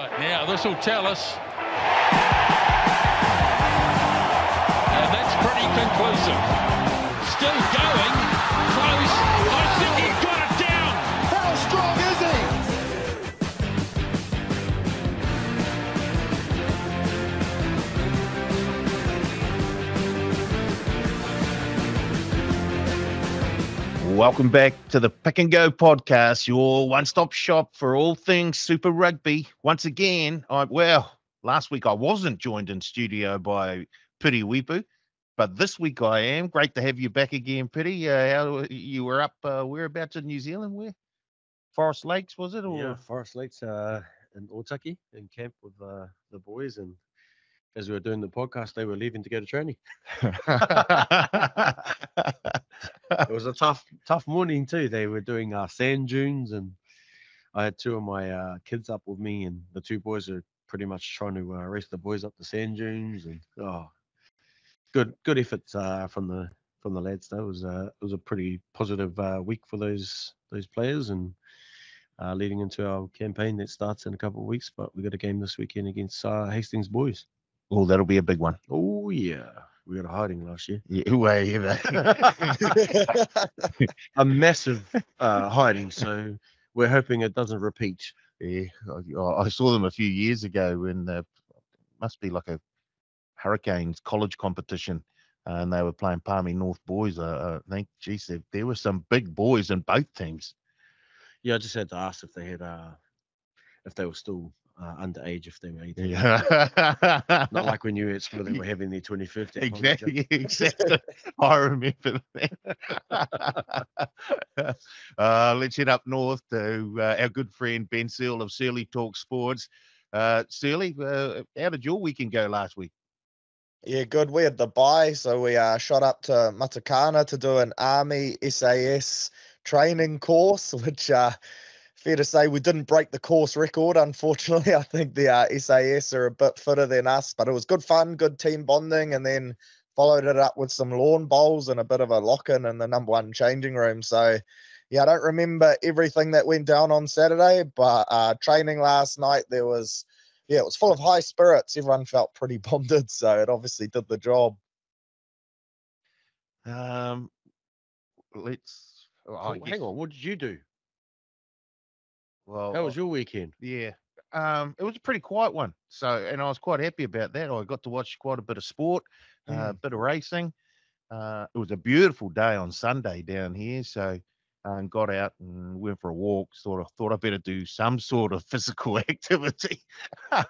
Right, now this will tell us. And that's pretty conclusive. Still going. Close. I think he's got it down. How strong is he? Welcome back to the Pick and Go podcast, your one-stop shop for all things Super Rugby. Once again, last week I wasn't joined in studio by Piri Wipu, but this week I am. Great to have you back again, Piri. How you were up whereabouts in New Zealand? Where? Forest Lakes, was it? Or? Yeah, Forest Lakes in Otaki in camp with the boys, and as we were doing the podcast, they were leaving to go to training. It was a tough morning too. They were doing sand dunes, and I had two of my kids up with me, and the two boys are pretty much trying to race the boys up the sand dunes. And good effort from the lads. Though it was a pretty positive week for those players, and leading into our campaign that starts in a couple of weeks. But we got a game this weekend against Hastings boys. Oh, that'll be a big one. Oh yeah. We got a hiding last year. Yeah, yeah. A massive hiding, so we're hoping it doesn't repeat. Yeah, I saw them a few years ago when must be like a Hurricanes college competition, and they were playing Palmy North boys. I think, geez, there were some big boys in both teams. Yeah, I just had to ask if they had, if they were still underage, if they were 18. Yeah. Not like when you were at school, they were having their 25th. Exactly. I remember that. Let's head up north to our good friend Ben Searle of Searley Talk Sports. Searley, how did your weekend go last week? Yeah, good. We had the bye, so we shot up to Matakana to do an Army SAS training course, which fair to say we didn't break the course record, unfortunately. I think the SAS are a bit fitter than us, but it was good fun, good team bonding, and then followed it up with some lawn bowls and a bit of a lock-in in the number one changing room. So, yeah, I don't remember everything that went down on Saturday, but training last night, it was full of high spirits. Everyone felt pretty bonded, so it obviously did the job. Hang on, what did you do? Well, how was your weekend? Yeah, it was a pretty quiet one. So, and I was quite happy about that. I got to watch quite a bit of sport, a bit of racing. It was a beautiful day on Sunday down here. So, got out and went for a walk. Sort of thought I better do some sort of physical activity. But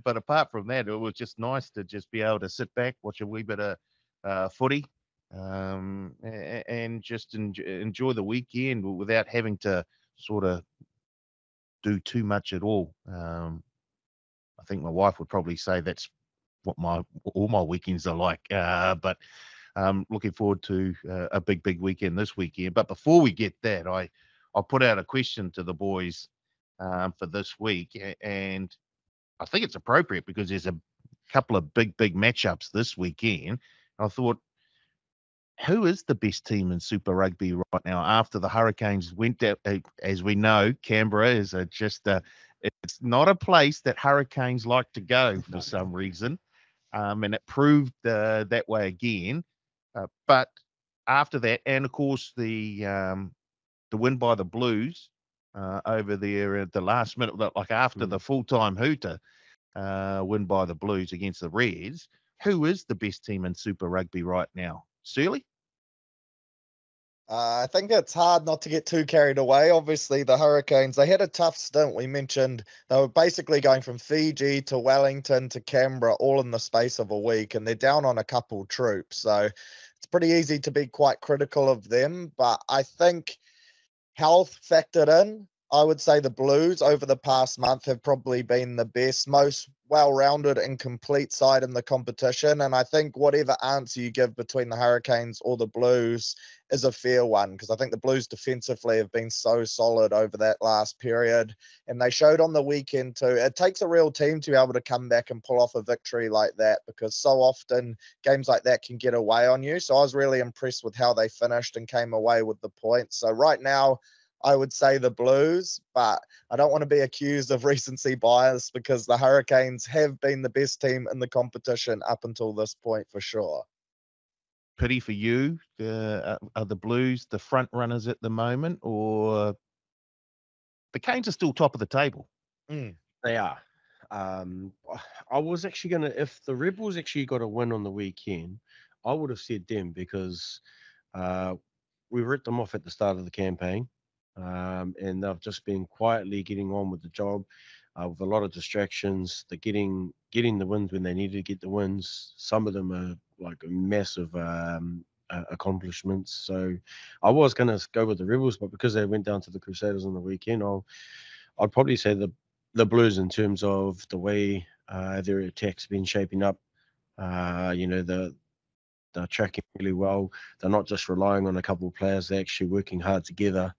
apart from that, it was just nice to just be able to sit back, watch a wee bit of footy, and just enjoy the weekend without having to sort of do too much at all. I think my wife would probably say that's what all my weekends are like. But looking forward to a big weekend this weekend. But before we get that, I'll put out a question to the boys for this week, and I think it's appropriate because there's a couple of big matchups this weekend. I thought, who is the best team in Super Rugby right now after the Hurricanes went out? As we know, Canberra is it's not a place that Hurricanes like to go for some reason. And it proved that way again. But after that, and of course the win by the Blues over there at the last minute, like after the full-time hooter win by the Blues against the Reds, who is the best team in Super Rugby right now? Searley? I think it's hard not to get too carried away. Obviously, the Hurricanes, they had a tough stint. We mentioned they were basically going from Fiji to Wellington to Canberra all in the space of a week, and they're down on a couple troops. So it's pretty easy to be quite critical of them. But I think health factored in, I would say the Blues over the past month have probably been the best, most well-rounded and complete side in the competition. And I think whatever answer you give between the Hurricanes or the Blues is a fair one, because I think the Blues defensively have been so solid over that last period. And they showed on the weekend too. It takes a real team to be able to come back and pull off a victory like that, because so often games like that can get away on you. So I was really impressed with how they finished and came away with the points. So right now, I would say the Blues, but I don't want to be accused of recency bias because the Hurricanes have been the best team in the competition up until this point for sure. Pity for you. Are the Blues the front runners at the moment, or the Canes are still top of the table? They are. I was actually going to, if the Rebels actually got a win on the weekend, I would have said them because we wrote them off at the start of the campaign, and they've just been quietly getting on with the job with a lot of distractions. They're getting the wins when they needed to get the wins. Some of them are like massive accomplishments. So I was going to go with the Rebels, but because they went down to the Crusaders on the weekend, I'd probably say the Blues in terms of the way their attack's been shaping up. They're tracking really well. They're not just relying on a couple of players. They're actually working hard together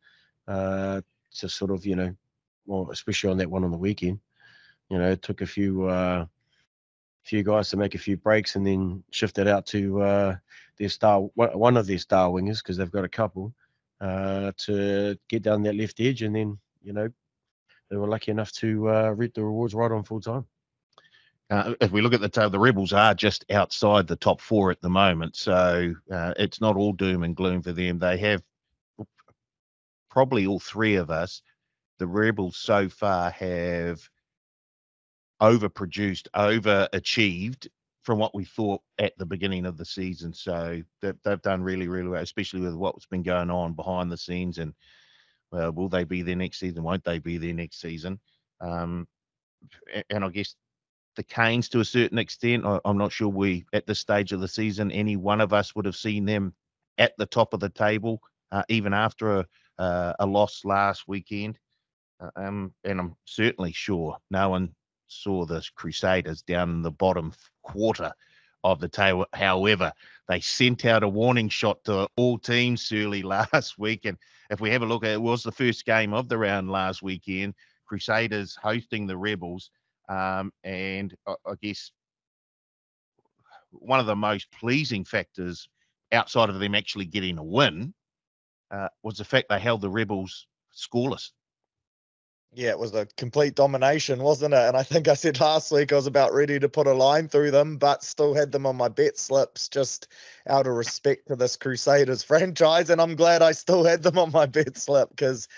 to sort of, well, especially on that one on the weekend. It took a few guys to make a few breaks and then shift it out to one of their star wingers, because they've got a couple, to get down that left edge, and then they were lucky enough to reap the rewards right on full time. If we look at the table, the Rebels are just outside the top 4 at the moment, so it's not all doom and gloom for them. They have probably all 3 of us. The Rebels so far have overachieved from what we thought at the beginning of the season. So they've done really, really well, especially with what's been going on behind the scenes. And will they be there next season? Won't they be there next season? And I guess the Canes, to a certain extent, I'm not sure at this stage of the season, any one of us would have seen them at the top of the table, even after a loss last weekend. And I'm certainly sure no one saw the Crusaders down in the bottom quarter of the table. However, they sent out a warning shot to all teams early last week. And if we have a look at it, was the first game of the round last weekend, Crusaders hosting the Rebels. And I guess one of the most pleasing factors outside of them actually getting a win was the fact they held the Rebels scoreless. Yeah, it was a complete domination, wasn't it? And I think I said last week I was about ready to put a line through them, but still had them on my bet slips just out of respect to this Crusaders franchise. And I'm glad I still had them on my bet slip because,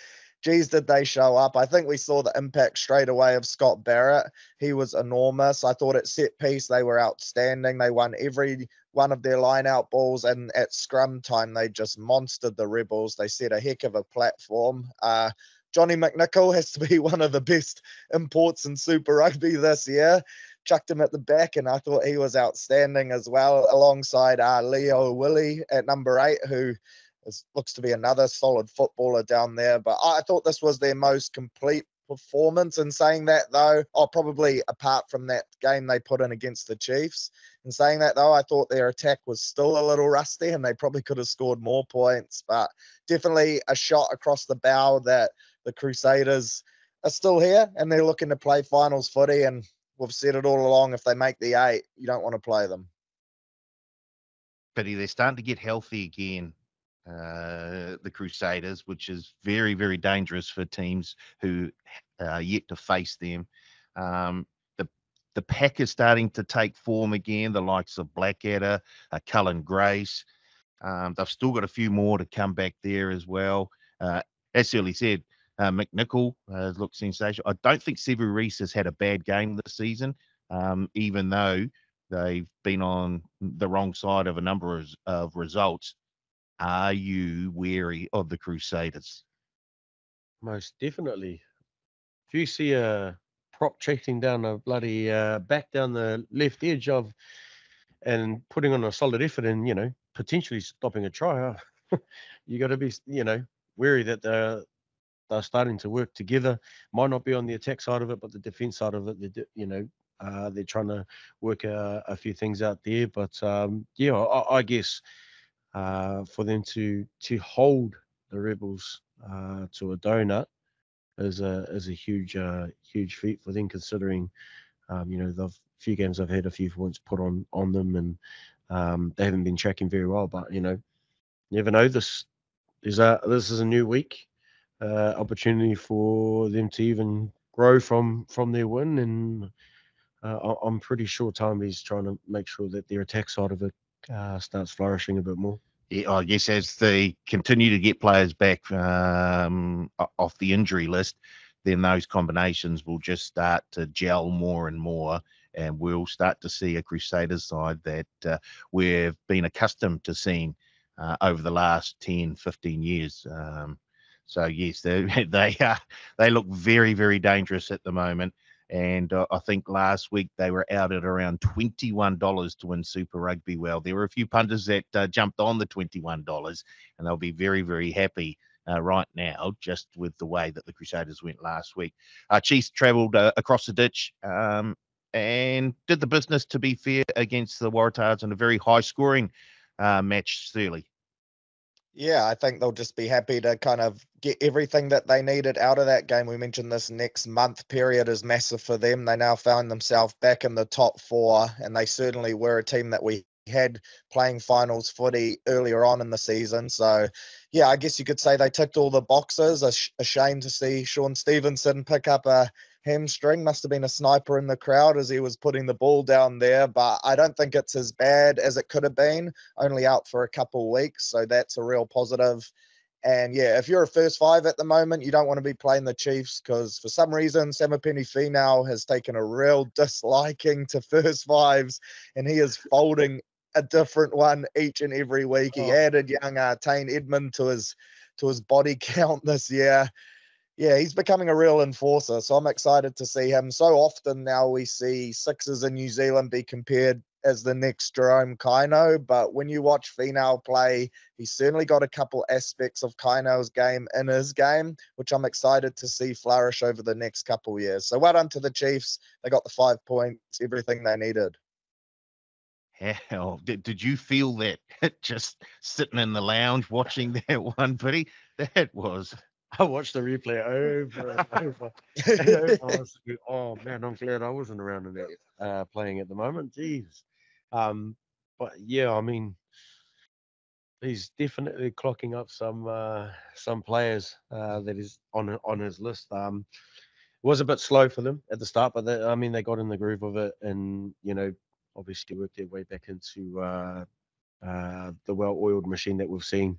geez, did they show up. I think we saw the impact straight away of Scott Barrett. He was enormous. I thought at set piece they were outstanding. They won every one of their line-out balls, and at scrum time they just monstered the Rebels. They set a heck of a platform. Johnny McNichol has to be one of the best imports in Super Rugby this year. Chucked him at the back, and I thought he was outstanding as well, alongside Leo Willie at number 8, who looks to be another solid footballer down there. But I thought this was their most complete performance. In saying that, though, probably apart from that game they put in against the Chiefs. In saying that, though, I thought their attack was still a little rusty and they probably could have scored more points. But definitely a shot across the bow that the Crusaders are still here and they're looking to play finals footy. And we've said it all along, if they make the 8, you don't want to play them. But they're starting to get healthy again, the Crusaders, which is very, very dangerous for teams who are yet to face them. The pack is starting to take form again, the likes of Blackadder, Cullen Grace. They've still got a few more to come back there as well. As Shirley said, McNichol looked sensational. I don't think Sevu Reece has had a bad game this season, even though they've been on the wrong side of a number of results. Are you wary of the Crusaders? Most definitely. If you see a prop chasing down a bloody back down the left edge and putting on a solid effort and, potentially stopping a try, you got to be, wary that they're starting to work together. Might not be on the attack side of it, but the defense side of it, they're trying to work a few things out there. But I guess for them to hold the Rebels to a donut is a huge feat for them, considering the few games they've had a few points put on them, and they haven't been tracking very well. But you never know. This is a new week. opportunity for them to even grow from their win. And I'm pretty sure Tambi's trying to make sure that their attack side of it starts flourishing a bit more. Yeah, I guess as they continue to get players back off the injury list, then those combinations will just start to gel more and more, and we'll start to see a Crusaders side that we've been accustomed to seeing over the last 10, 15 years. So yes, they look very, very dangerous at the moment. And I think last week they were out at around $21 to win Super Rugby. Well, there were a few punters that jumped on the $21, and they'll be very, very happy right now, just with the way that the Crusaders went last week. Chiefs travelled across the ditch and did the business, to be fair, against the Waratahs in a very high-scoring match, Surly. Yeah, I think they'll just be happy to kind of get everything that they needed out of that game. We mentioned this next month period is massive for them. They now found themselves back in the top 4, and they certainly were a team that we had playing finals footy earlier on in the season. So, yeah, I guess you could say they ticked all the boxes. A shame to see Sean Stevenson pick up a hamstring. Must have been a sniper in the crowd as he was putting the ball down there, but I don't think it's as bad as it could have been. Only out for a couple of weeks, so that's a real positive. And yeah, if you're a first 5 at the moment, you don't want to be playing the Chiefs because for some reason, Samipeni Finau has taken a real disliking to first 5s, and he is folding a different one each and every week. He added young Tane Edmund to his body count this year. Yeah, he's becoming a real enforcer, so I'm excited to see him. So often now we see 6s in New Zealand be compared as the next Jerome Kaino, but when you watch Finau play, he's certainly got a couple aspects of Kaino's game in his game, which I'm excited to see flourish over the next couple of years. So well done to the Chiefs. They got the 5 points, everything they needed. Hell, did you feel that just sitting in the lounge watching that one, Pity? That was... I watched the replay over and over. And over. I was thinking, oh man, I'm glad I wasn't around in that playing at the moment. Jeez. But yeah, I mean, he's definitely clocking up some players that is on his list. It was a bit slow for them at the start, but they got in the groove of it, and obviously worked their way back into the well-oiled machine that we've seen,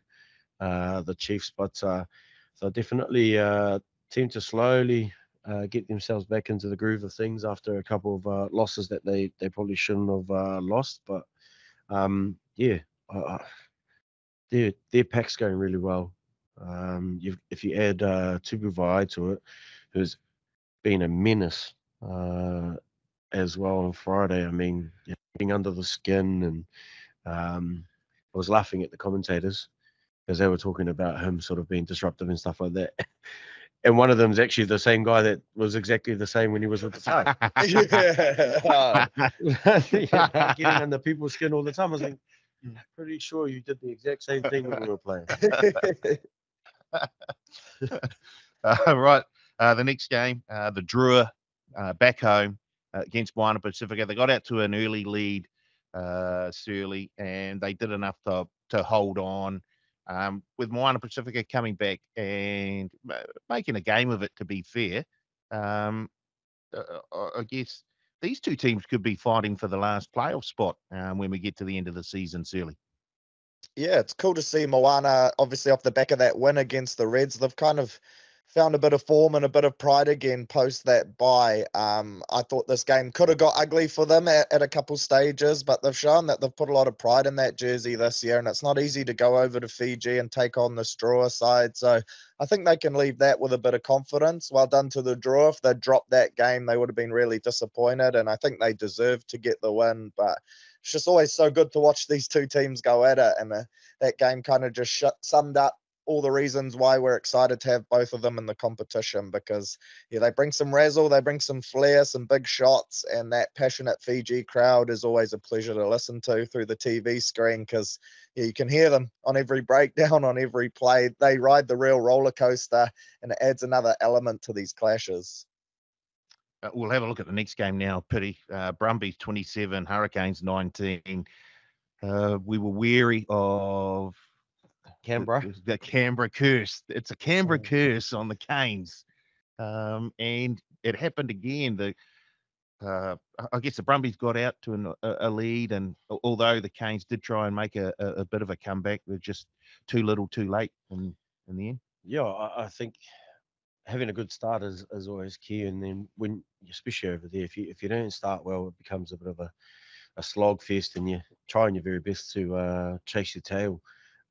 the Chiefs. But they'll definitely seem to slowly get themselves back into the groove of things after a couple of losses that they probably shouldn't have lost. But yeah, their pack's going really well. If you add Tupu Vai to it, who's been a menace as well on Friday. I mean, getting under the skin, and I was laughing at the commentators because they were talking about him sort of being disruptive and stuff like that. And one of them is actually the same guy that was exactly the same when he was with the side. Yeah. Getting under people's skin all the time. I was like, pretty sure you did the exact same thing when we were playing. Right. The next game, the Drua back home against Moana Pacifica. They got out to an early lead, Surly, and they did enough to hold on. With Moana Pacifica coming back and making a game of it, to be fair, I guess these two teams could be fighting for the last playoff spot when we get to the end of the season, Surly. Yeah, it's cool to see Moana, obviously off the back of that win against the Reds. They've kind of found a bit of form and a bit of pride again post that bye. I thought this game could have got ugly for them at a couple stages, but they've shown that they've put a lot of pride in that jersey this year, and it's not easy to go over to Fiji and take on the Drua side. So I think they can leave that with a bit of confidence. Well done to the Drua. If they'd dropped that game, they would have been really disappointed, and I think they deserved to get the win. But it's just always so good to watch these two teams go at it, and that game kind of just summed up all the reasons why we're excited to have both of them in the competition, because they bring some razzle, they bring some flair, some big shots, and that passionate Fiji crowd is always a pleasure to listen to through the TV screen, because you can hear them on every breakdown, on every play. They ride the real roller coaster, and it adds another element to these clashes. We'll have a look at the next game now. Pity. Brumbies 27, Hurricanes 19. We were wary of Canberra. The Canberra curse. It's a Canberra Mm. curse on the Canes. And it happened again. I guess the Brumbies got out to a lead, and although the Canes did try and make a bit of a comeback, they're just too little too late in the end. Yeah, I think having a good start is always key. And then when, especially over there, if you don't start well, it becomes a bit of a slog fest, and you're trying your very best to chase your tail.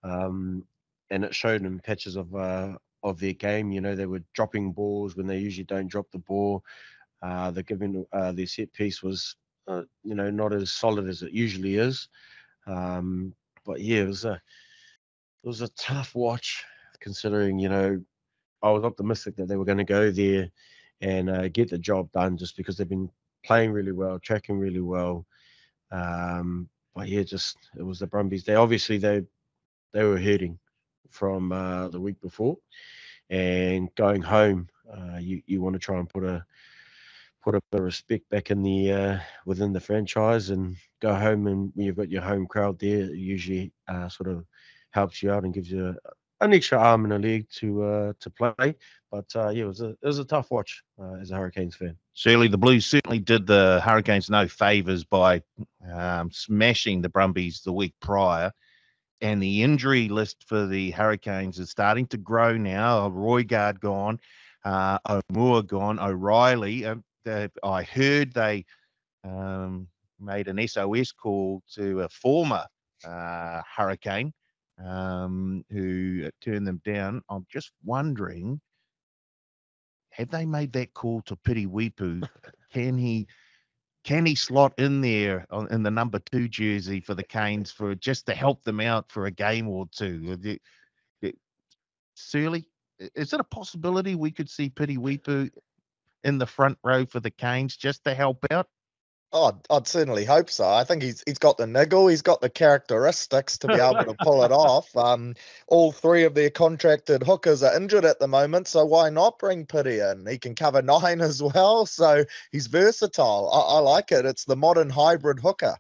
And it showed in patches of their game. You know, they were dropping balls when they usually don't drop the ball. They're giving their set piece was not as solid as it usually is. But yeah, it was a tough watch, considering I was optimistic that they were going to go there and get the job done, just because they've been playing really well, tracking really well. But yeah, it was the Brumbies. They were hurting from the week before, and going home, you want to try and put a bit of respect back in the within the franchise, and go home, and when you've got your home crowd there, it usually sort of helps you out and gives you an extra arm and a leg to play. But yeah, it was a tough watch as a Hurricanes fan. Surely the Blues certainly did the Hurricanes no favours by smashing the Brumbies the week prior. And the injury list for the Hurricanes is starting to grow now. Roygard gone, O'Moore gone, O'Reilly. I heard they made an SOS call to a former Hurricane who turned them down. I'm just wondering, have they made that call to Piri Wipu? Can he slot in there in the number 2 jersey for the Canes for just to help them out for a game or two? Surely, is it a possibility we could see Piri Wipu in the front row for the Canes just to help out? Oh, I'd certainly hope so. I think he's got the niggle, he's got the characteristics to be able to pull it off. All 3 of their contracted hookers are injured at the moment, so why not bring Piri in? He can cover 9 as well, so he's versatile. I like it. It's the modern hybrid hooker.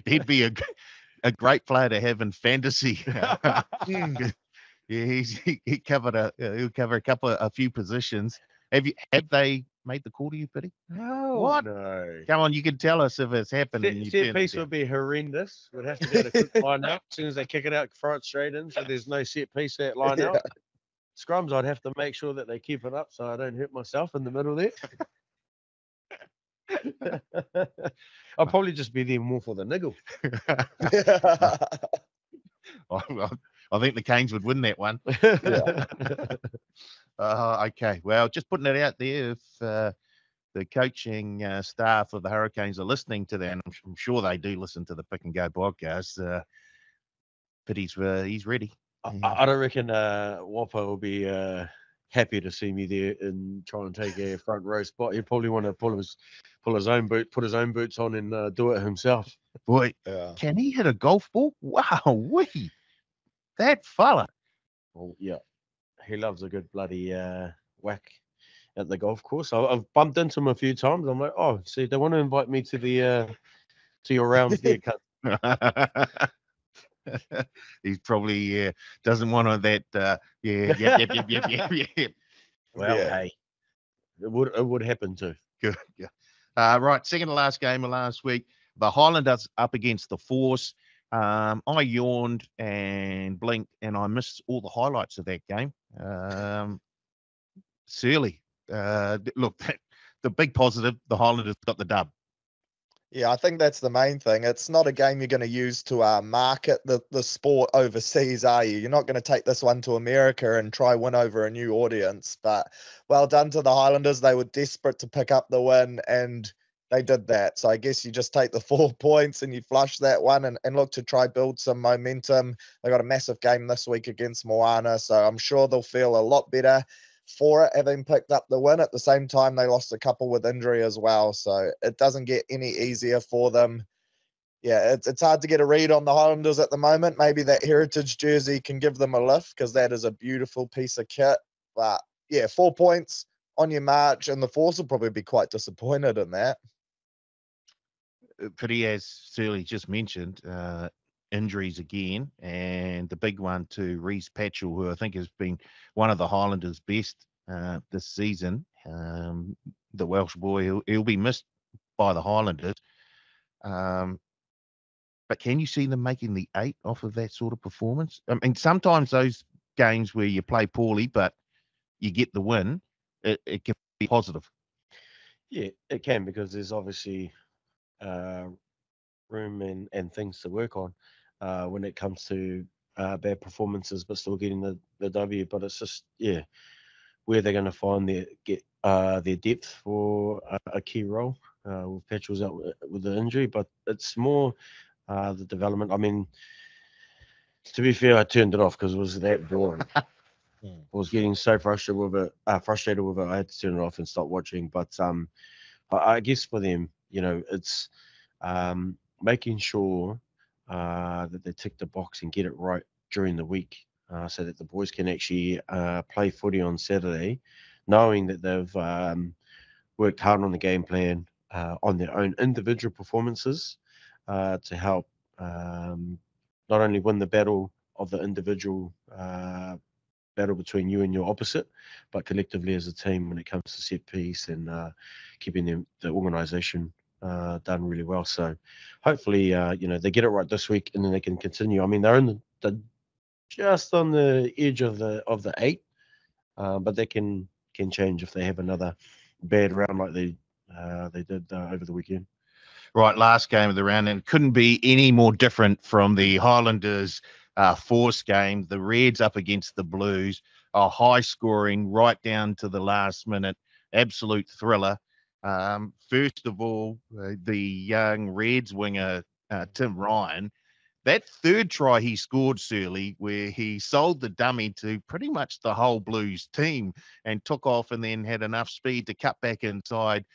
He'd be a great player to have in fantasy. Yeah, he'll cover a few positions. Have they made the call to you, Piri? No, What? No. Come on, you can tell us if it's happened. Set piece would be horrendous. We'd have to get a quick line out. As soon as they kick it out, throw it straight in, so there's no set piece that line out. Scrums, I'd have to make sure that they keep it up so I don't hurt myself in the middle there. I'll probably just be there more for the niggle. I think the Canes would win that one. Okay, well, just putting it out there, if the coaching staff of the Hurricanes are listening to that, and I'm sure they do listen to the Pick and Go podcast, but he's ready. I don't reckon Wappa will be happy to see me there and try and take a front row spot. He'll probably want to put his own boots on and do it himself. Boy, can he hit a golf ball? Wow, that fella. Well, yeah, he loves a good bloody whack at the golf course. I've bumped into him a few times. I'm like, oh, see, they want to invite me to your rounds there, cut. He's probably doesn't want that. Yep. Well, hey, it would happen too. Good. Yeah. Right. Second to last game of last week, the Highlanders up against the Force. I yawned and blinked, and I missed all the highlights of that game. Surely, look, the big positive, the Highlanders got the dub. Yeah, I think that's the main thing. It's not a game you're going to use to market the sport overseas, are you? You're not going to take this one to America and try win over a new audience. But well done to the Highlanders. They were desperate to pick up the win, and they did that. So I guess you just take the 4 points and you flush that one and look to try build some momentum. They got a massive game this week against Moana, so I'm sure they'll feel a lot better for it, having picked up the win. At the same time, they lost a couple with injury as well, so it doesn't get any easier for them. Yeah, it's hard to get a read on the Highlanders at the moment. Maybe that heritage jersey can give them a lift, because that is a beautiful piece of kit. But yeah, 4 points on your march, and the Force will probably be quite disappointed in that. But he, as Surly just mentioned, injuries again, and the big one to Reece Patchell, who I think has been one of the Highlanders' best this season. The Welsh boy, he'll be missed by the Highlanders. But can you see them making the 8 off of that sort of performance? I mean, sometimes those games where you play poorly, but you get the win, it can be positive. Yeah, it can, because there's obviously room and things to work on when it comes to bad performances, but still getting the W. But it's just, yeah, where they're going to find their depth for a key role. With Petrol's out with the injury, but it's more the development. I mean, to be fair, I turned it off because it was that boring. I was getting so frustrated with it. I had to turn it off and stop watching. But I guess for them, it's making sure that they tick the box and get it right during the week, so that the boys can actually play footy on Saturday, knowing that they've worked hard on the game plan, on their own individual performances, to help not only win the battle of the individual battle between you and your opposite, but collectively as a team when it comes to set piece and keeping the organisation done really well. So hopefully, they get it right this week, and then they can continue. I mean, they're just on the edge of the 8, but they can change if they have another bad round like they did over the weekend. Right, last game of the round, and it couldn't be any more different from the Highlanders Force game. The Reds up against the Blues, a high scoring right down to the last minute, absolute thriller. First of all, the young Reds winger, Tim Ryan, that third try he scored, Surly, where he sold the dummy to pretty much the whole Blues team and took off and then had enough speed to cut back inside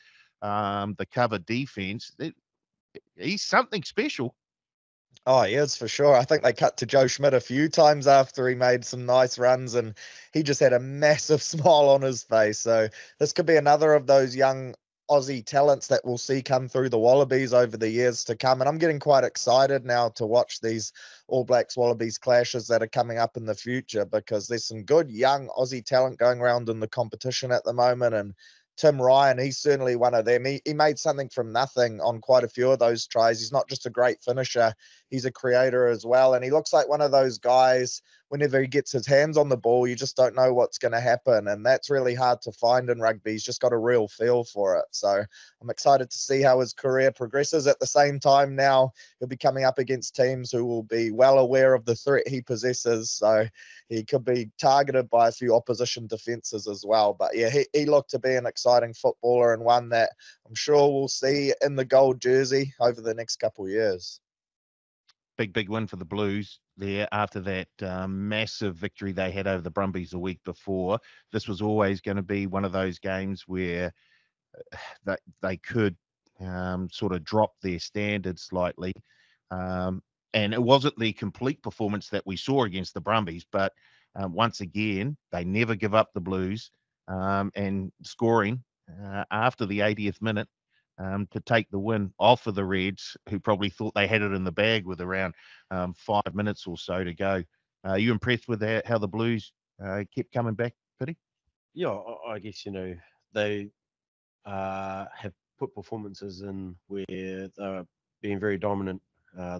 the cover defense. He's something special. Oh, he is for sure. I think they cut to Joe Schmidt a few times after he made some nice runs, and he just had a massive smile on his face. So this could be another of those young Aussie talents that we'll see come through the Wallabies over the years to come. And I'm getting quite excited now to watch these All Blacks Wallabies clashes that are coming up in the future, because there's some good young Aussie talent going around in the competition at the moment. And Tim Ryan, he's certainly one of them. He made something from nothing on quite a few of those tries. He's not just a great finisher, he's a creator as well. And he looks like one of those guys, whenever he gets his hands on the ball, you just don't know what's going to happen. And that's really hard to find in rugby. He's just got a real feel for it. So I'm excited to see how his career progresses. At the same time, now he'll be coming up against teams who will be well aware of the threat he possesses. So he could be targeted by a few opposition defenses as well. But yeah, he looked to be an exciting footballer, and one that I'm sure we'll see in the gold jersey over the next couple of years. Big win for the Blues there after that massive victory they had over the Brumbies the week before. This was always going to be one of those games where they could sort of drop their standards slightly. And it wasn't the complete performance that we saw against the Brumbies, but once again, they never give up, the Blues, and scoring after the 80th minute to take the win off of the Reds, who probably thought they had it in the bag with around 5 minutes or so to go. Are you impressed with how the Blues kept coming back, Pity? Yeah, I guess, they have put performances in where they're being very dominant.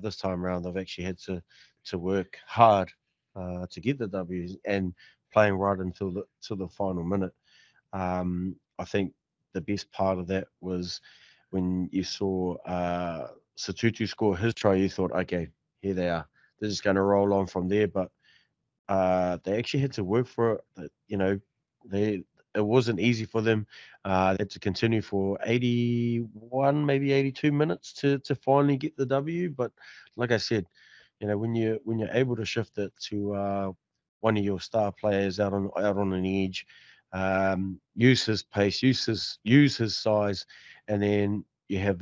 This time around, they've actually had to work hard to get the W's, and playing right until the final minute. I think the best part of that was when you saw Satutu score his try. You thought, okay, here they are. They're just going to roll on from there. But they actually had to work for it. It wasn't easy for them. They had to continue for 81, maybe 82 minutes to finally get the W. But like I said, when you're able to shift it to one of your star players out on an edge, use his pace, use his size, and then you have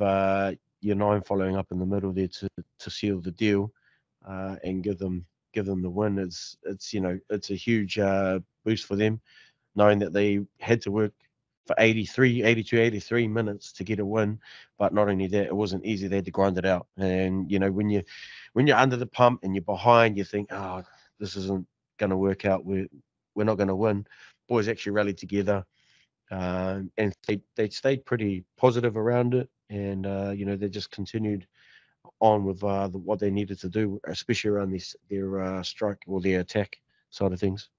your 9 following up in the middle there to seal the deal and give them the win. It's a huge boost for them, knowing that they had to work for 83 minutes to get a win. But not only that, it wasn't easy. They had to grind it out. And, when you're under the pump and you're behind, you think, oh, this isn't going to work out. We're not going to win. Boys actually rallied together. And they stayed pretty positive around it. And, they just continued on with what they needed to do, especially around their strike or their attack side of things.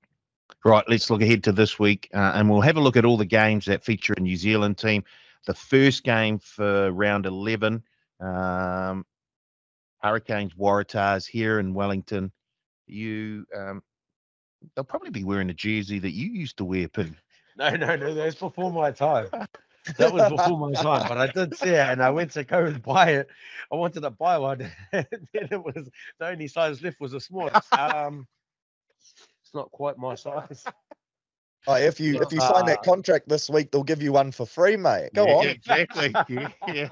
Right, let's look ahead to this week, and we'll have a look at all the games that feature a New Zealand team. The first game for round 11, Hurricanes Waratahs here in Wellington. They'll probably be wearing a jersey that you used to wear, Pete. No, that's before my time. That was before my time, but I did see it, and I went to go and buy it. I wanted to buy one, and then it was the only size left was a small. It's not quite my size. Oh, if you sign that contract this week, they'll give you one for free, mate. Go on. Exactly. Yeah.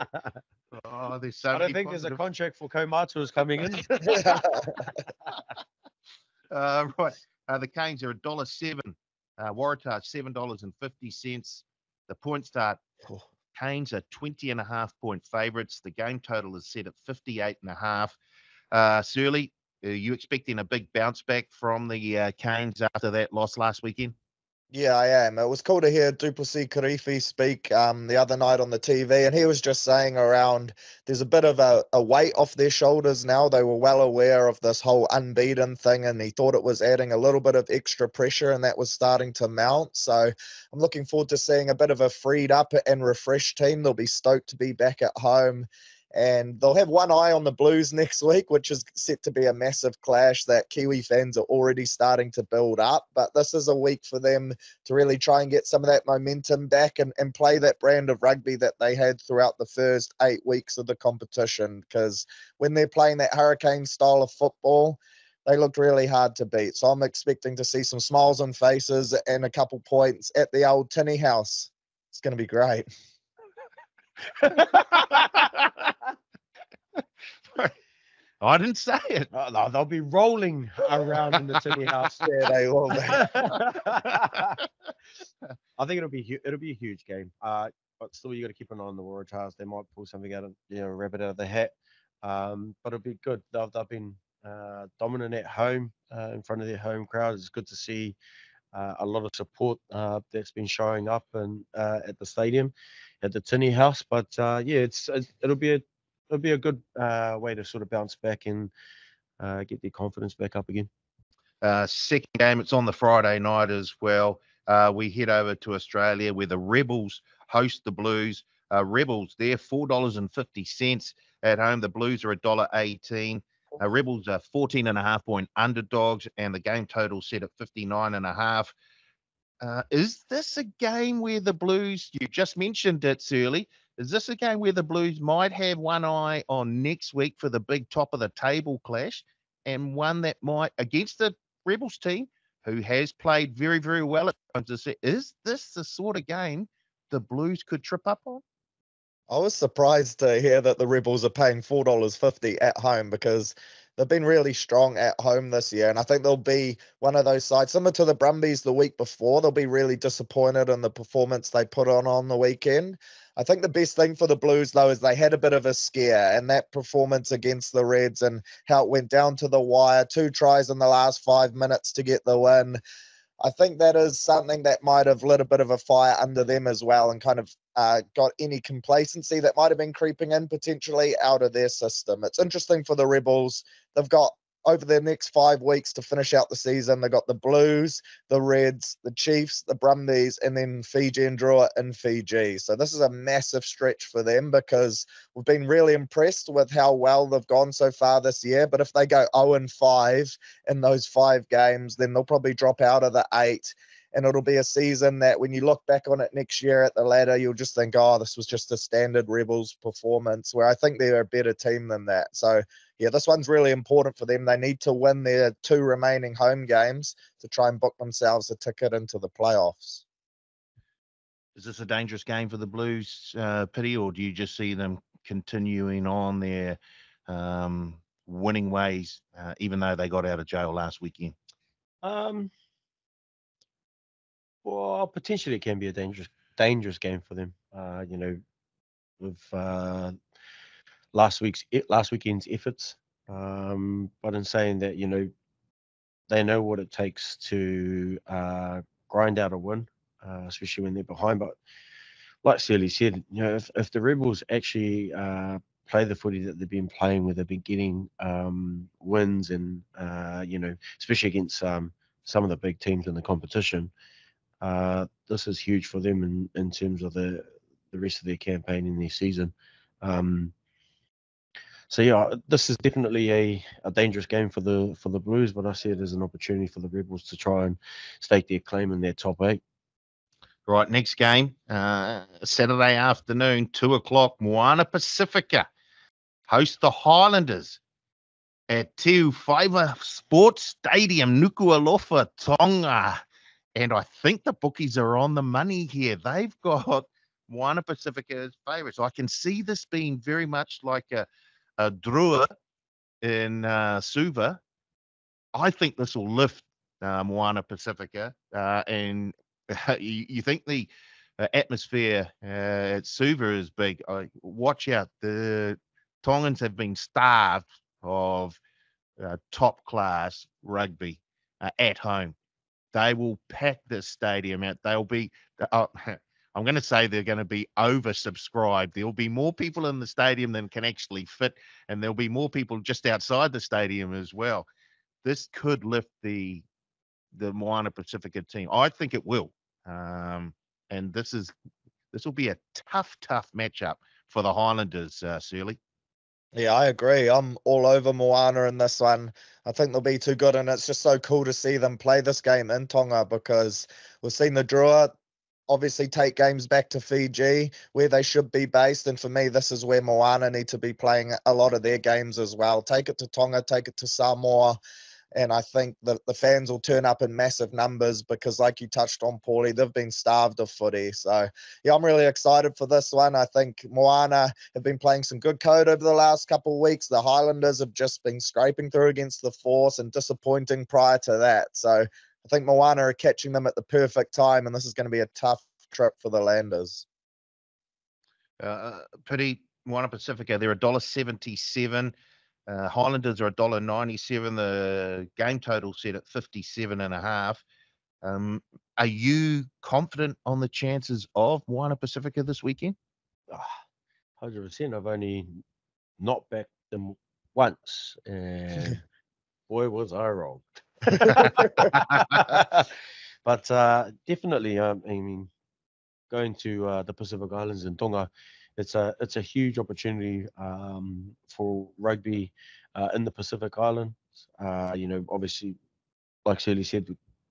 Oh, there's so I don't think there's a contract for Komatus coming in. Right. The Canes are $1.07. Waratahs $7.50. The point start. Canes are 20.5-point favourites. The game total is set at 58.5. Surly, are you expecting a big bounce back from the Canes after that loss last weekend? Yeah, I am. It was cool to hear Duplessis Kirifi speak the other night on the TV, and he was just saying around there's a bit of a weight off their shoulders now. They were well aware of this whole unbeaten thing, and he thought it was adding a little bit of extra pressure, and that was starting to mount. So I'm looking forward to seeing a bit of a freed up and refreshed team. They'll be stoked to be back at home. And they'll have one eye on the Blues next week, which is set to be a massive clash that Kiwi fans are already starting to build up. But this is a week for them to really try and get some of that momentum back and play that brand of rugby that they had throughout the first 8 weeks of the competition. Because when they're playing that Hurricane style of football, they looked really hard to beat. So I'm expecting to see some smiles on faces and a couple points at the old Tinny House. It's going to be great. I didn't say it. No, they'll be rolling around in the Tinny House. Yeah, they will. I think it'll be a huge game. But still, you got to keep an eye on the Waratahs. They might pull something out of rabbit out of the hat. But it'll be good. They've been dominant at home in front of their home crowd. It's good to see a lot of support that's been showing up and at the stadium, at the Tinny House. But it'll be a good way to sort of bounce back and get their confidence back up again. Second game, it's on the Friday night as well. We head over to Australia where the Rebels host the Blues. Rebels, they're $4.50 at home. The Blues are $1.18. Rebels are 14.5-point underdogs, and the game total set at 59.5. Is this a game where the Blues, you just mentioned it, Surly, is this a game where the Blues might have one eye on next week for the big top of the table clash, and one that might, against the Rebels team, who has played very, very well at times, is this the sort of game the Blues could trip up on? I was surprised to hear that the Rebels are paying $4.50 at home because they've been really strong at home this year. And I think they'll be one of those sides, similar to the Brumbies the week before. They'll be really disappointed in the performance they put on the weekend. I think the best thing for the Blues, though, is they had a bit of a scare, and that performance against the Reds and how it went down to the wire, 2 tries in the last 5 minutes to get the win. I think that is something that might have lit a bit of a fire under them as well and kind of got any complacency that might have been creeping in potentially out of their system. It's interesting for the Rebels. They've got over the next 5 weeks to finish out the season. They've got the Blues, the Reds, the Chiefs, the Brumbies, and then Fiji and Drua in Fiji. So this is a massive stretch for them because we've been really impressed with how well they've gone so far this year. But if they go 0-5 in those 5 games, then they'll probably drop out of the 8. And it'll be a season that when you look back on it next year at the ladder, you'll just think, oh, this was just a standard Rebels performance, where I think they're a better team than that. So, yeah, this one's really important for them. They need to win their 2 remaining home games to try and book themselves a ticket into the playoffs. Is this a dangerous game for the Blues, Pity, or do you just see them continuing on their winning ways, even though they got out of jail last weekend? Well, potentially it can be a dangerous dangerous game for them. With last weekend's efforts. But in saying that, they know what it takes to grind out a win, especially when they're behind. But like Shirley said, if the Rebels actually play the footy that they've been playing, where they've been getting wins, and especially against some of the big teams in the competition, this is huge for them in terms of the rest of their campaign in their season. So yeah, this is definitely a dangerous game for the Blues, but I see it as an opportunity for the Rebels to try and stake their claim in their top 8. Right, next game, Saturday afternoon, 2:00, Moana Pacifica host the Highlanders at Te Whaiva Sports Stadium, Nuku'alofa, Tonga. And I think the bookies are on the money here. They've got Moana Pacifica as favourites. I can see this being very much like a Drua in Suva. I think this will lift Moana Pacifica, and you think the atmosphere at Suva is big. Watch out. The Tongans have been starved of top-class rugby at home. They will pack this stadium out. They'll be, I'm going to say they're going to be oversubscribed. There'll be more people in the stadium than can actually fit, and there'll be more people just outside the stadium as well. This could lift the Moana Pacifica team. I think it will. And this will be a tough matchup for the Highlanders, Shirley. Yeah, I agree. I'm all over Moana in this one. I think they'll be too good, and it's just so cool to see them play this game in Tonga, because we've seen the Drua obviously take games back to Fiji where they should be based, and for me this is where Moana need to be playing a lot of their games as well. Take it to Tonga, take it to Samoa, and I think that the fans will turn up in massive numbers, because like you touched on, Paulie, they've been starved of footy. So yeah, I'm really excited for this one. I think Moana have been playing some good code over the last couple of weeks. The Highlanders have just been scraping through against the Force and disappointing prior to that. So I think Moana are catching them at the perfect time, and this is going to be a tough trip for the Landers. Pity Moana Pacifica, they're $1.77. Highlanders are $1.97. The game total set at 57.5. Are you confident on the chances of Moana Pacifica this weekend? 100%. I've only not backed them once, and boy, was I wrong. But definitely, I mean, going to the Pacific Islands in Tonga, it's a huge opportunity for rugby in the Pacific Islands. Obviously, like Shirley said,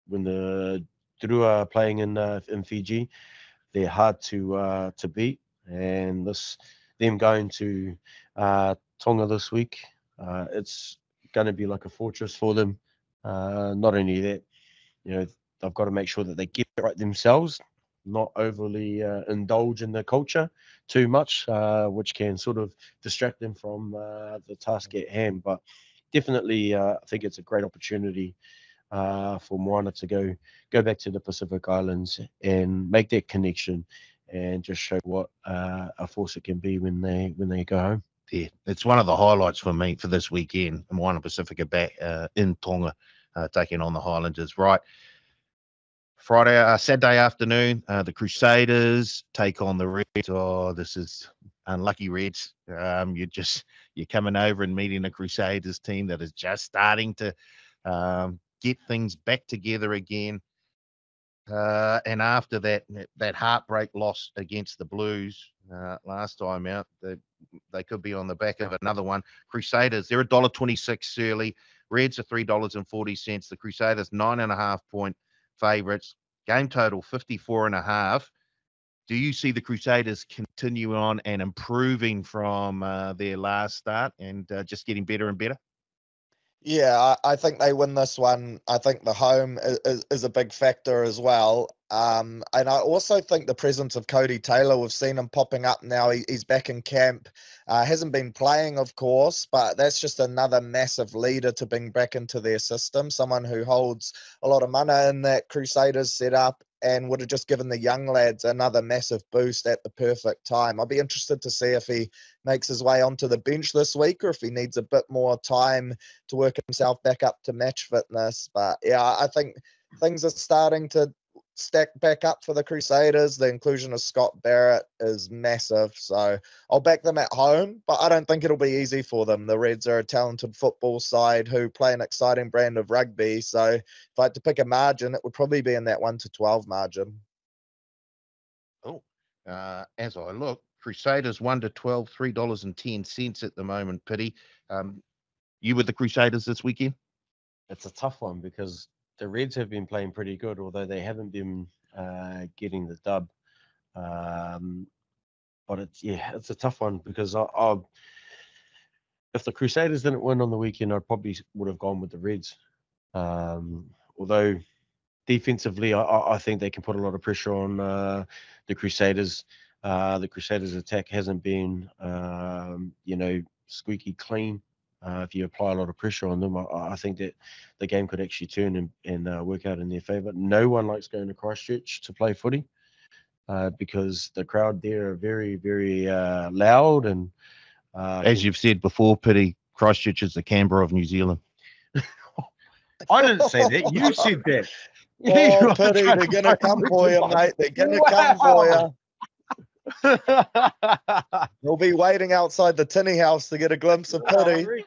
when the Drua are playing in Fiji, they're hard to beat, and them going to Tonga this week, it's going to be like a fortress for them. Not only that, they've got to make sure that they get it right themselves, not overly indulge in the culture too much, which can sort of distract them from the task at hand. But definitely, I think it's a great opportunity for Moana to go back to the Pacific Islands and make that connection, and just show what a force it can be when they go home. Yeah, it's one of the highlights for me for this weekend. Moana Pacifica back in Tonga, taking on the Highlanders. Right. Saturday afternoon, the Crusaders take on the Reds. Oh, this is unlucky Reds. You're coming over and meeting a Crusaders team that is just starting to get things back together again. And after that heartbreak loss against the Blues last time out, they could be on the back of another one. Crusaders, they're $1.26 early. Reds are $3.40. The Crusaders 9.5-point favourites. Game total 54.5. Do you see the Crusaders continue on and improving from their last start and just getting better and better? Yeah, I think they win this one. I think the home is a big factor as well. And I also think the presence of Cody Taylor, we've seen him popping up now. He's back in camp. Hasn't been playing, of course, but that's just another massive leader to bring back into their system. Someone who holds a lot of money in that Crusaders setup. and would have just given the young lads another massive boost at the perfect time. I'll be interested to see if he makes his way onto the bench this week or if he needs a bit more time to work himself back up to match fitness. But yeah, I think things are starting to stack back up for the Crusaders. The inclusion of Scott Barrett is massive, so I'll back them at home, but I don't think it'll be easy for them. The Reds are a talented football side who play an exciting brand of rugby, so if I had to pick a margin, it would probably be in that 1-12 margin. Oh, as I look, Crusaders 1-12, $3.10 at the moment. Pity. You with the Crusaders this weekend? It's a tough one because the Reds have been playing pretty good, although they haven't been getting the dub. But it's a tough one because if the Crusaders didn't win on the weekend, I probably would have gone with the Reds. Although defensively, I think they can put a lot of pressure on the Crusaders. The Crusaders' attack hasn't been, squeaky clean. If you apply a lot of pressure on them, I think that the game could actually turn and work out in their favour. No one likes going to Christchurch to play footy because the crowd there are very, very loud. And as you've said before, Pity, Christchurch is the Canberra of New Zealand. I didn't say that. You said that. Oh, Pity, they're going to come for you, mate. They're going to come for you. They'll be waiting outside the tinny house to get a glimpse of Pity.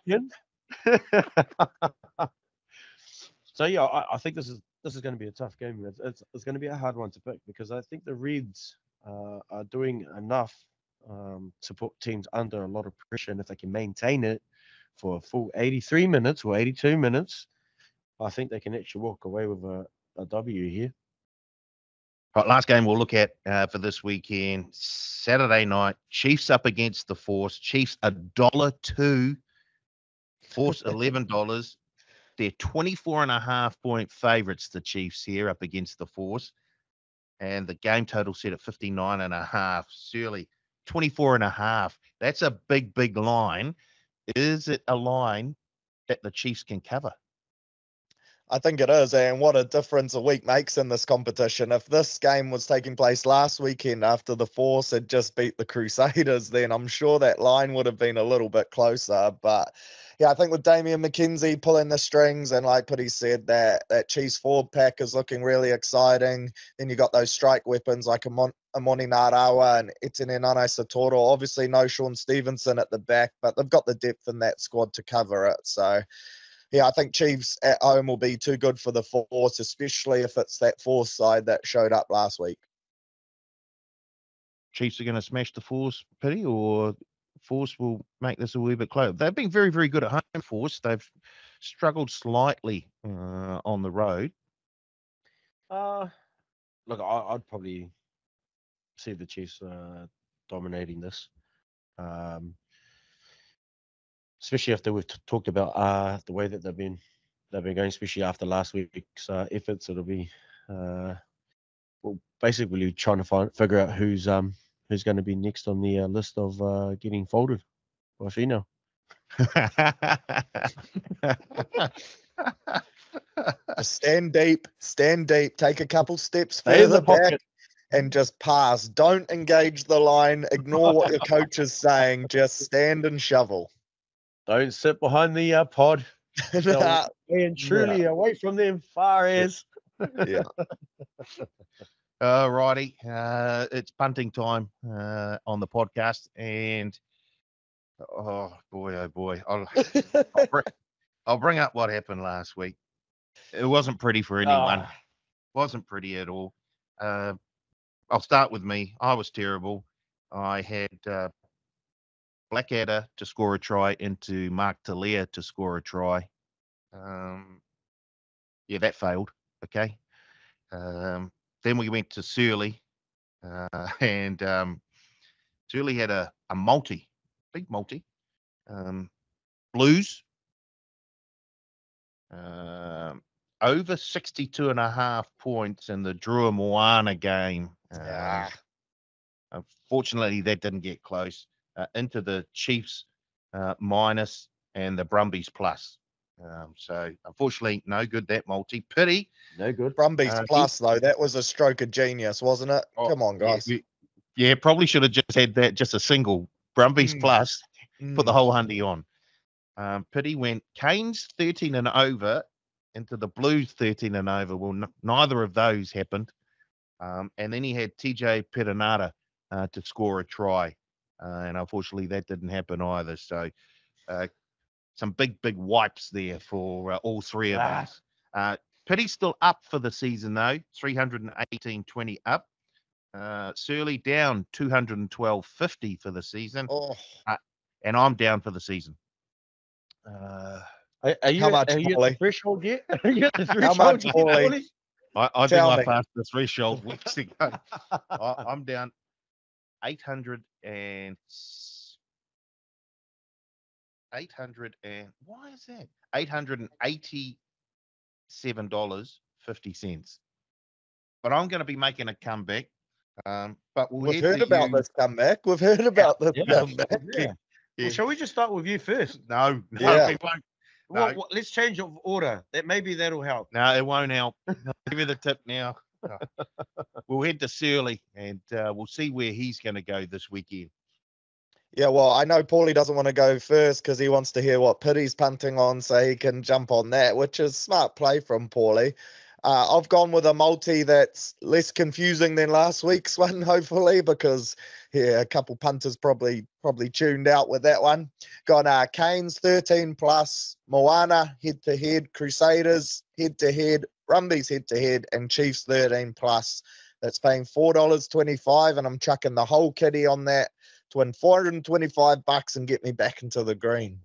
So yeah, I think this is going to be a tough game. It's going to be a hard one to pick because I think the Reds are doing enough to put teams under a lot of pressure, and if they can maintain it for a full 83 minutes or 82 minutes, I think they can actually walk away with a W here. Right, last game we'll look at for this weekend, Saturday night, Chiefs up against the Force. Chiefs $1.02, Force $11. They're 24.5-point favourites, the Chiefs here up against the Force. And the game total set at 59.5. Surely 24.5. That's a big, big line. Is it a line that the Chiefs can cover? I think it is, and what a difference a week makes in this competition. If this game was taking place last weekend after the Force had just beat the Crusaders, then I'm sure that line would have been a little bit closer. But yeah, I think with Damian McKenzie pulling the strings, and like Putty said, that Chiefs forward pack is looking really exciting. Then you got those strike weapons like Amoni Narawa and Etienne Nane-Satoro. Obviously no Sean Stevenson at the back, but they've got the depth in that squad to cover it. So yeah, I think Chiefs at home will be too good for the Force, especially if it's that Force side that showed up last week. Chiefs are going to smash the Force, Pity, or Force will make this a wee bit closer? They've been very, very good at home, Force. They've struggled slightly on the road. Look, I'd probably see the Chiefs dominating this. Especially after we've talked about the way that they've been going, especially after last week's efforts. It'll be basically trying to figure out who's going to be next on the list of getting folded by Fino. Stand deep, take a couple steps further back and just pass. Don't engage the line. Ignore what your coach is saying. Just stand and shovel. Don't sit behind the pod. And truly away from them, far as. Yeah. Righty. It's punting time on the podcast, and oh boy, I'll bring up what happened last week. It wasn't pretty for anyone. Wasn't pretty at all. I'll start with me. I was terrible. I had Blackadder to score a try into Mark Talia to score a try. Yeah, that failed. Okay. Then we went to Surly, and Surly had a multi, big multi. Blues, over 62.5 points in the Drua Moana game. Unfortunately, that didn't get close. Into the Chiefs minus and the Brumbies plus. So unfortunately, no good that multi. Pity. No good. Brumbies plus, though, that was a stroke of genius, wasn't it? Oh, Come on, guys. Yeah, probably should have just had that, just a single. Brumbies plus, put the whole hundy on. Pity went Canes 13 and over into the Blues 13 and over. Well, neither of those happened. And then he had TJ Perenara to score a try. And unfortunately, that didn't happen either. So some big wipes there for all three of us. Pity's still up for the season, though, 318.20 up. Surly down 212.50 for the season. And I'm down for the season. Are you, How much, are you at Paulie? the threshold yet? Are you at the How threshold much, yet, Paulie? Paulie? I think Tell I me. passed the threshold weeks ago. I'm down 800 and why is that? $887.50. But I'm going to be making a comeback. But We've heard about this comeback. We've heard about this comeback. Yeah. Well, shall we just start with you first? No, Yeah. we won't. No. Let's change of order. Maybe that'll help. No, it won't help. I'll give you the tip now. No. We'll head to Surly and we'll see where he's going to go this weekend. Yeah, well, I know Paulie doesn't want to go first because he wants to hear what Pity's punting on so he can jump on that, which is smart play from Paulie. I've gone with a multi that's less confusing than last week's one, hopefully, because a couple punters probably tuned out with that one. Got Canes 13 plus, Moana head-to-head, Crusaders head-to-head, Rumbies head-to-head, and Chiefs 13 plus. That's paying $4.25, and I'm chucking the whole kitty on that to win $425 and get me back into the green.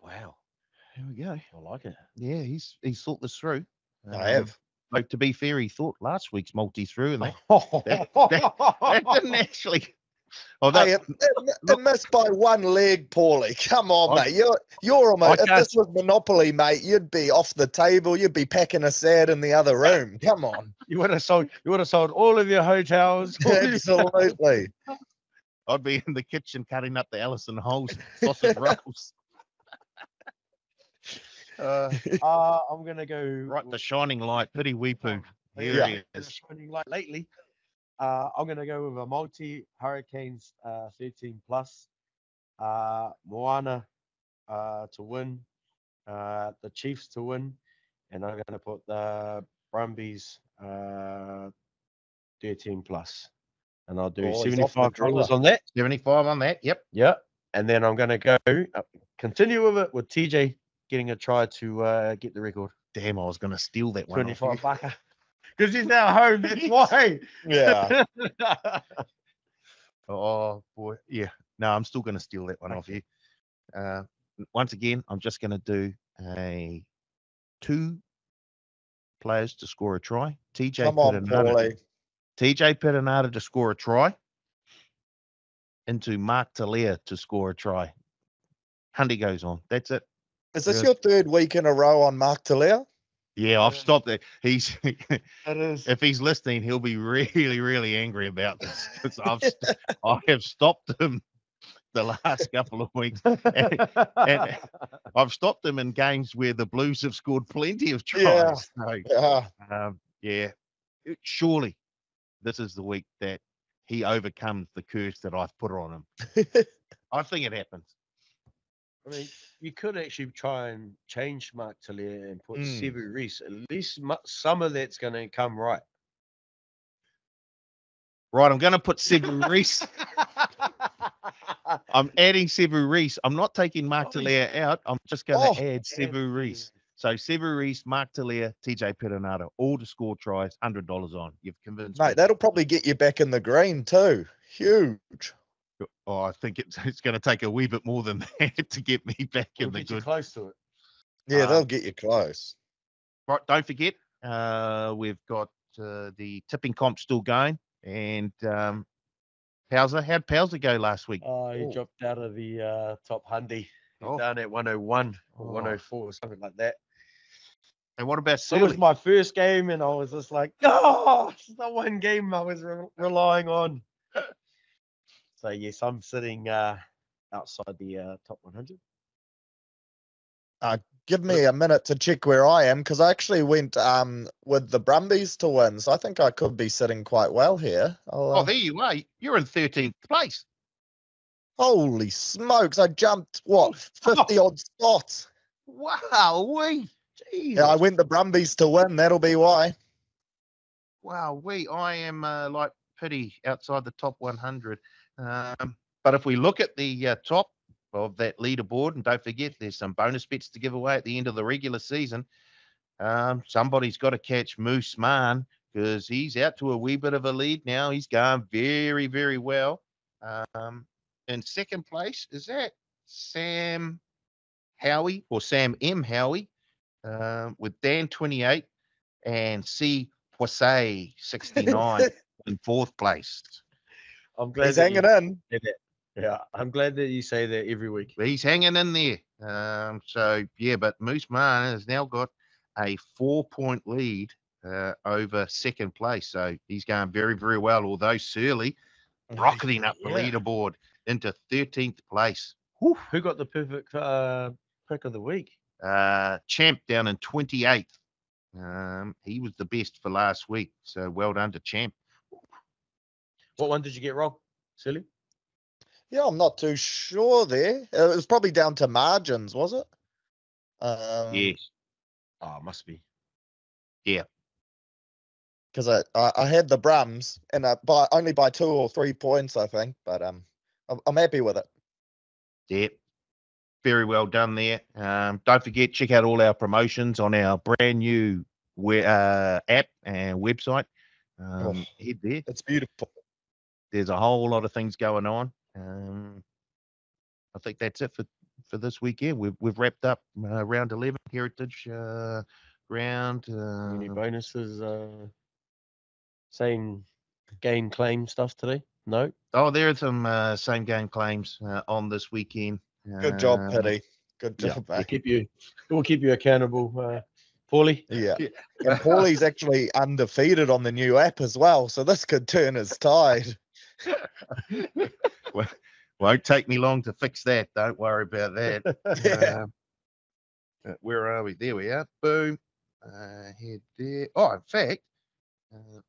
Wow. Here we go. I like it. Yeah, he's thought this through. I have. Like, to be fair, he thought last week's multi through, and that didn't actually. Oh, Hey, it missed by one leg, Paulie. Come on, mate. You're almost. If this was Monopoly, mate, you'd be off the table. You'd be packing a sad in the other room. Come on. You would have sold all of your hotels. Absolutely. I'd be in the kitchen cutting up the Allison Holes sausage rolls. I'm gonna go Right, the shining light, Pity Weepoo. Here Yeah. he is. Shining light lately. I'm gonna go with a multi Hurricanes 13 plus. Moana to win. The Chiefs to win, and I'm gonna put the Brumbies 13 plus, and I'll do He's off the $75 driller. on that. 75 on that. Yep. Yeah, and then I'm gonna go continue with it with TJ getting a try to get the record. Damn, I was going to steal that one. off you. $25 because he's now home. That's why. Yeah. Oh boy, yeah. No, I'm still going to steal that one off you. Once again, I'm just going to do a 2 players to score a try. Come on, Paulie. TJ Perenara to score a try. Into Mark Talia to score a try. Hundy goes on. That's it. Is this your third week in a row on Mark Talia? Yeah, I've stopped it. He's It is. if he's listening, he'll be really angry about this. 'Cause I have stopped him the last couple of weeks, and I've stopped him in games where the Blues have scored plenty of tries. Yeah. So, yeah. Surely this is the week that he overcomes the curse that I've put on him. I think it happens. I mean, you could actually try and change Mark Talia and put Sevu Reece. At least some of that's going to come right. Right, I'm going to put Sevu Reece. I'm adding Sevu Reece. I'm not taking Mark Talia out. I'm just going to add Sevu Reece. So Sevu Reece, Mark Talia, TJ Perenara, all to score tries, $100 on. You've convinced me. Mate, that'll probably get you back in the green too. Huge. Oh, I think it's going to take a wee bit more than that to get me back in the Get you good. close to it. Yeah, they'll get you close. Right, don't forget, we've got the tipping comp still going. And Powser, how'd Powser go last week? Oh, he dropped out of the top hundy. He's down at 101 or 104 or something like that. And what about It Surly? was my first game, and I was just like, oh, it's the one game I was relying on. So, yes, I'm sitting outside the top 100. Give me a minute to check where I am, because I actually went with the Brumbies to win, so I think I could be sitting quite well here. Oh, there you are. You're in 13th place. Holy smokes! I jumped 50 odd spots. Wow, Yeah, I went the Brumbies to win. That'll be why. Wow, I am like pity outside the top 100. But if we look at the top of that leaderboard, and don't forget, there's some bonus bets to give away at the end of the regular season. Somebody's got to catch Moose Man, because he's out to a wee bit of a lead now. He's going very, very well. In second place, is that Sam Howie or Sam M. Howie with Dan 28 and C. Poissy 69 in fourth place. I'm glad He's hanging in. Yeah, I'm glad that you say that every week. He's hanging in there. So, yeah, but Moose Man has now got a 4-point lead over second place. So he's going very, very well, although Surly rocketing up the leaderboard into 13th place. Whew. Who got the perfect pick of the week? Champ down in 28th. He was the best for last week. So well done to Champ. What one did you get wrong, Silly? Yeah, I'm not too sure there. It was probably down to margins, was it? Yes. Oh, it must be. Yeah. Because I had the Brums and only by 2 or 3 points, I think. But I'm happy with it. Yeah. Very well done there. Don't forget, check out all our promotions on our brand new app and website. Head there. It's beautiful. There's a whole lot of things going on. I think that's it for this weekend. We've wrapped up round 11 Heritage round. Any bonuses? Same game claim stuff today? No. Oh, there are some same game claims on this weekend. Good job, Paddy. Good job, mate. We'll keep you accountable, Paulie. Yeah. And Paulie's actually undefeated on the new app as well, so this could turn his tide. Well, won't take me long to fix that. Don't worry about that. Yeah. Where are we? There we are. Boom. Head there. Oh, in fact,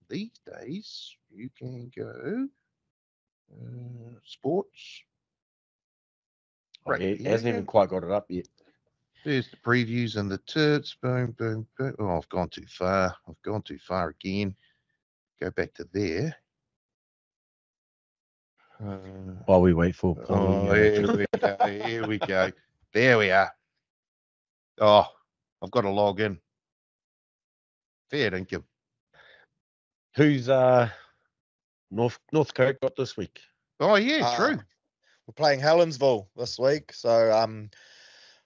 these days you can go sports. Right, he hasn't even quite got it up yet. There's the previews and the tits. Boom, boom, boom. Oh, I've gone too far. I've gone too far again. Go back to there. While we wait for Paulie. Here we go. Here we go. There we are. Oh, I've got to log in. Fair dinkum. Who's North Coast got this week? Oh, yeah, true. We're playing Helensville this week, so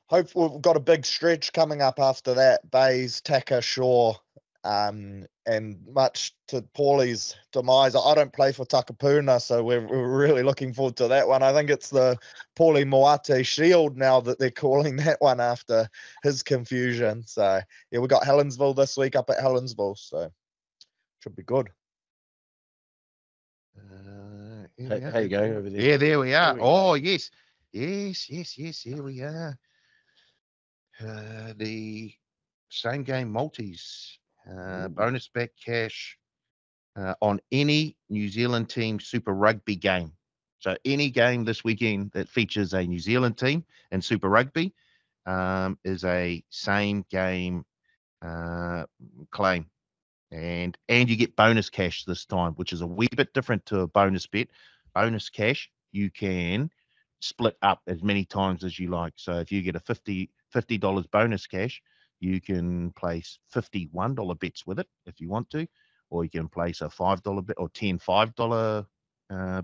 hopefully we've got a big stretch coming up after that. Bays, Taka, Shore, and much to Paulie's demise, I don't play for Takapuna, so we're really looking forward to that one. I think it's the Paulie Moate Shield now that they're calling that one after his confusion. So, yeah, we got Helensville this week up at Helensville, so should be good. How you going over there? Yeah, there we are. Yes. Here we are. The same game multis. Bonus back cash on any New Zealand team Super Rugby game. So any game this weekend that features a New Zealand team in Super Rugby is a same game claim. And you get bonus cash this time, which is a wee bit different to a bonus bet. Bonus cash, you can split up as many times as you like. So if you get a $50 bonus cash, you can place $51 bets with it if you want to, or you can place a $5 bet or 10 $5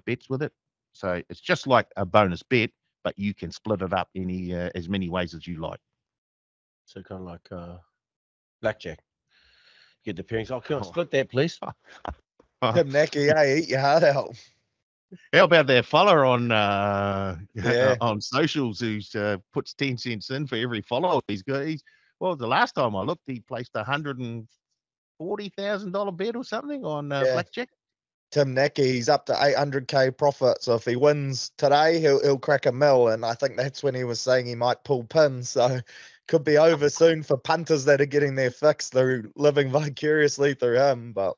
bets with it. So it's just like a bonus bet, but you can split it up as many ways as you like. So kind of like blackjack. Get the pairings. Can I split that, please? Tim Nacky, eat your heart out. How about that fella on on socials who's puts 10 cents in for every follower he's got? Well, the last time I looked, he placed $140,000 bet or something on blackjack. Tim Nacky, he's up to 800k profit. So if he wins today, he'll crack $1 million. And I think that's when he was saying he might pull pins. So could be over soon for punters that are getting their fix through living vicariously through him. But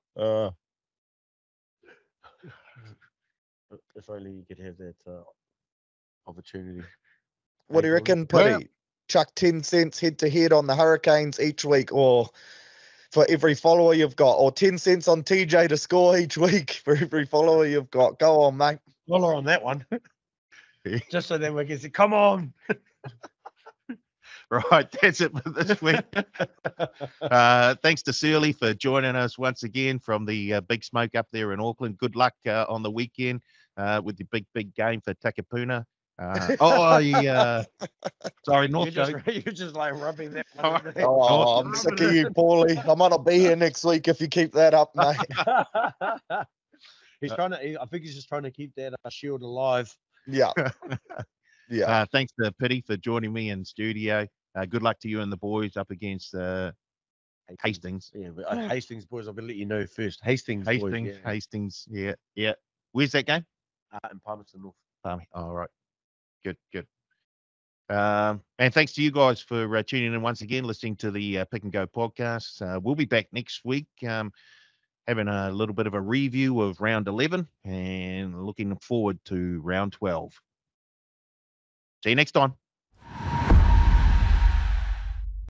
if only you could have that opportunity. what do you reckon, Pity? Chuck 10 cents head to head on the Hurricanes each week, or for every follower you've got, or 10 cents on TJ to score each week for every follower you've got. Go on, mate. Dollar on that one. Just so then we can say, come on. Right, that's it for this week. Thanks to Searly for joining us once again from the Big Smoke up there in Auckland. Good luck on the weekend with the big game for Takapuna. Sorry, North Coast. You're just like rubbing that one. Oh, I'm sick of you, Paulie. I might not be here next week if you keep that up, mate. I think he's just trying to keep that shield alive. Yeah. Yeah. Thanks to Pity for joining me in studio. Good luck to you and the boys up against Hastings. Yeah, but Hastings boys, I'll let you know first. Hastings boys. Yeah. Hastings. Yeah. Where's that game? In Palmerston North. All right. Good. And thanks to you guys for tuning in once again, listening to the Pick and Go podcast. We'll be back next week, having a little bit of a review of round 11 and looking forward to round 12. See you next time.